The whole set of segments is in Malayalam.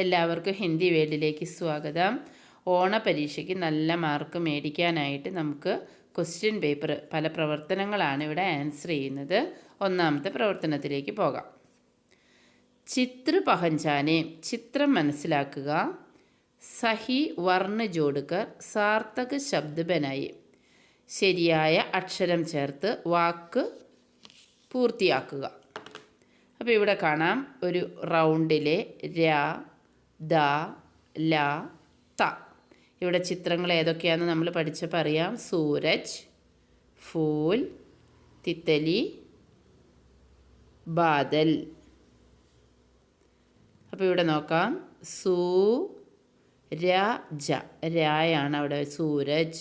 എല്ലാവർക്കും ഹിന്ദി വേൾഡിലേക്ക് സ്വാഗതം. ഓണപരീക്ഷയ്ക്ക് നല്ല മാർക്ക് മേടിക്കാനായിട്ട് നമുക്ക് ക്വസ്റ്റ്യൻ പേപ്പർ പല പ്രവർത്തനങ്ങളാണ് ഇവിടെ ആൻസർ ചെയ്യുന്നത്. ഒന്നാമത്തെ പ്രവർത്തനത്തിലേക്ക് പോകാം. ചിത്ര പഹഞ്ചാനെ, ചിത്രം മനസ്സിലാക്കുക. സഹി വർണ്ണ ജോഡുകർ സാർത്ഥക ശബ്ദ ബനായി, ശരിയായ അക്ഷരം ചേർത്ത് വാക്ക് പൂർത്തിയാക്കുക. അപ്പോൾ ഇവിടെ കാണാം ഒരു റൗണ്ടിലെ ര, ദ, ല, ത. ഇവിടെ ചിത്രങ്ങൾ ഏതൊക്കെയാണെന്ന് നമ്മൾ പഠിച്ചപ്പോൾ അറിയാം. സൂരജ്, ഫൂൽ, തിത്തലി, ബാദൽ. അപ്പോൾ ഇവിടെ നോക്കാം. സൂരജ, രായാണ് അവിടെ സൂരജ്.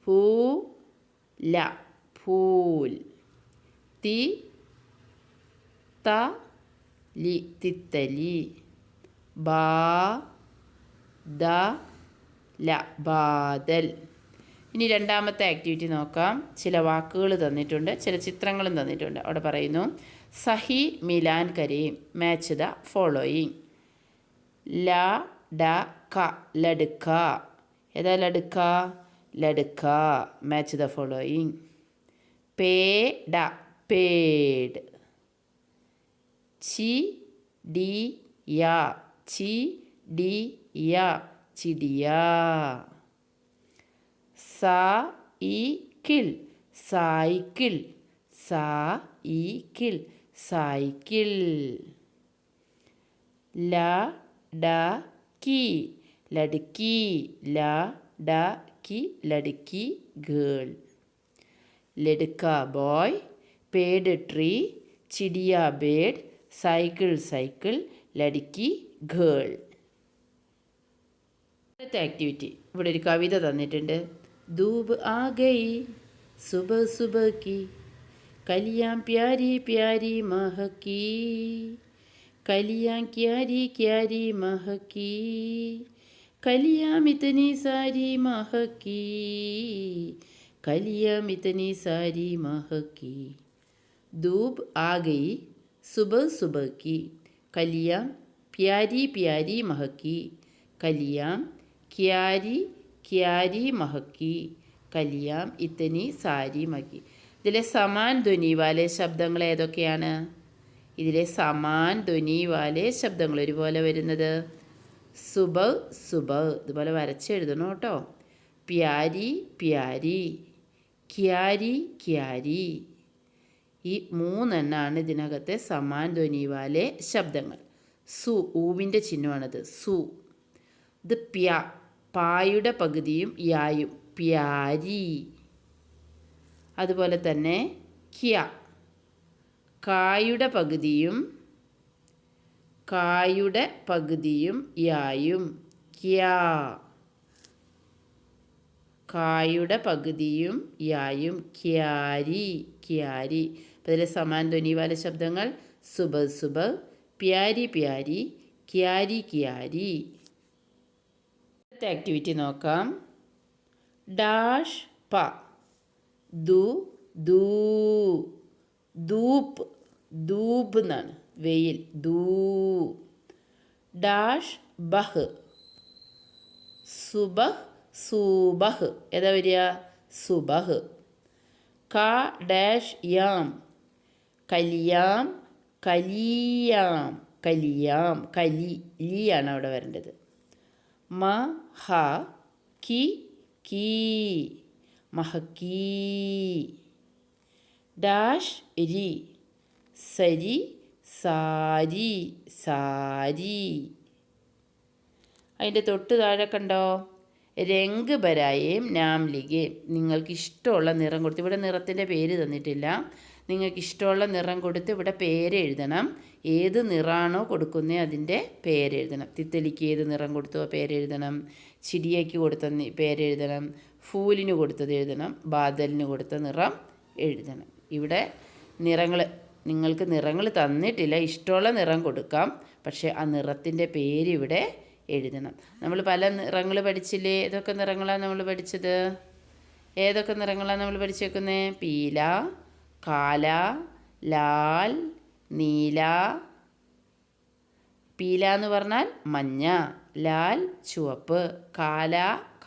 ഫൂല, ഫൂൽ. തിത്തലി, തിത്തലി. ബാദല, ബാദൽ. ഇനി രണ്ടാമത്തെ ആക്ടിവിറ്റി നോക്കാം. ചില വാക്കുകൾ തന്നിട്ടുണ്ട്, ചില ചിത്രങ്ങളും തന്നിട്ടുണ്ട്. അവിടെ പറയുന്നു സഹി മിലാൻ കരയും, മാച്ച് ദ ഫോളോയിങ്. ല ഡ ക, ലടുക്ക. ഏതാ ലടുക്ക? ലടുക്ക. Match the following. പേട, പേഡ്. ചിടിയ, ചിടിയ, ചിടിയ. Cycle, cycle, cycle, cycle. ലടക്കി, ലടുക്കി, ലടക്കി, ലടുക്കി, ഗേൾ. ലടുക്ക ബോയ്, പേഡ് ട്രീ, ചിടിയ ബേഡ്, സൈക്കിൾ സൈക്കിൾ, ലടുക്കി ഗേൾ. അടുത്ത ആക്ടിവിറ്റി, ഇവിടെ ഒരു കവിത തന്നിട്ടുണ്ട്. ധൂപ് ആ ഗയി സുബ സുബ കി, കലിയാം പ്യാരി പ്യാരി മഹക്കി, കലിയാം ക്യാരി ക്യാരി മഹക്കി, കലിയാം ഇതനി സാരി മഹക്കി, കലിയാം ഇതനി സാരി മഹക്കി. ധൂപ് ആ ഗയി സുബह सुबह की, कलियाँ प्यारी प्यारी महकी, कलियाँ क्यारी क्यारी महकी, कलियाँ इतनी सारी महकी. ഇതിലെ സമാൻ ധ്വനി വാലെ ശബ്ദങ്ങൾ ഏതൊക്കെയാണ്? ഇതിലെ സമാൻ ധ്വനി വാലെ ശബ്ദങ്ങൾ ഒരുപോലെ വരുന്നത് സുബ സുബ, ഇതുപോലെ വരച്ചെഴുതണം കേട്ടോ. പ്യാരി പ്യാരി, ക്യാരി ക്യാരി. ഈ മൂന്നെണ്ണാണ് ഇതിനകത്തെ സമാൻ ധ്വനി വാലെ ശബ്ദങ്ങൾ. സു, ഊവിൻ്റെ ചിഹ്നമാണത്. സു. ഇത് പ്യ, പായുടെ പകുതിയും യായും, പ്യാരി. അതുപോലെ തന്നെ ക്യ, കായുടെ പകുതിയും യായും, ക്യാ. കായുടെ പകുതിയും യായും, ക്യാരി ക്യാരി. അപ്പോൾ ഇതിലെ സമാൻ ധ്വനി വാല ശബ്ദങ്ങൾ സുബ സുബ, പ്യാരി പ്യാരി, ക്യാരി ക്യാരി. അടുത്ത ആക്ടിവിറ്റി നോക്കാം. ഡാഷ് പ, ദു ദൂ, ധൂപ്പ്, ധൂപ് എന്നാണ്, വെയിൽ, ദൂ. ഡാഷ് ബഹ്, സുബഹ് സുബഹ്. ഏതാ വരിക? സുബഹ്. ക ഡാഷ് യാം, കലിയാം കലിയാം, കലിയാം, കലി, ലിയാണ് അവിടെ വരേണ്ടത്. മ ഹ കി കീ, മഹക്കീ. ഡാഷ് രി, സരി സാരി, സാരി. അതിൻ്റെ തൊട്ട് താഴെ കണ്ടോ, രംഗ് ബരായേം നാം ലിഗേം. നിങ്ങൾക്ക് ഇഷ്ടമുള്ള നിറം കൊടുത്ത്, ഇവിടെ നിറത്തിൻ്റെ പേര് തന്നിട്ടില്ല, നിങ്ങൾക്ക് ഇഷ്ടമുള്ള നിറം കൊടുത്ത് ഇവിടെ പേര് എഴുതണം. ഏത് നിറാണോ കൊടുക്കുന്നത് അതിൻ്റെ പേരെഴുതണം. തിത്തലിക്ക് ഏത് നിറം കൊടുത്തോ പേരെഴുതണം, ചിടിയയ്ക്ക് കൊടുത്ത പേരെഴുതണം, ഫൂലിന് കൊടുത്തത് എഴുതണം, ബാദലിന് കൊടുത്ത നിറം എഴുതണം. ഇവിടെ നിറങ്ങൾ, നിങ്ങൾക്ക് നിറങ്ങൾ തന്നിട്ടില്ല, ഇഷ്ടമുള്ള നിറം കൊടുക്കാം, പക്ഷേ ആ നിറത്തിൻ്റെ പേര് ഇവിടെ എഴുതണം. നമ്മൾ പല നിറങ്ങൾ പഠിച്ചില്ലേ? ഏതൊക്കെ നിറങ്ങളാണ് നമ്മൾ പഠിച്ചത്? ഏതൊക്കെ നിറങ്ങളാണ് നമ്മൾ പഠിച്ചേക്കുന്നത്? പീല, കാല, ലാൽ, നീല, പീല എന്ന് പറഞ്ഞാൽ മഞ്ഞ, ലാൽ ചുവപ്പ്, കാല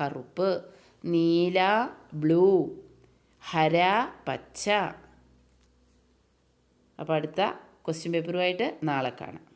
കറുപ്പ്, നീല ബ്ലൂ, ഹര പച്ച. അപ്പോൾ അടുത്ത ക്വസ്റ്റ്യൻ പേപ്പറുമായിട്ട് നാളെ കാണാം.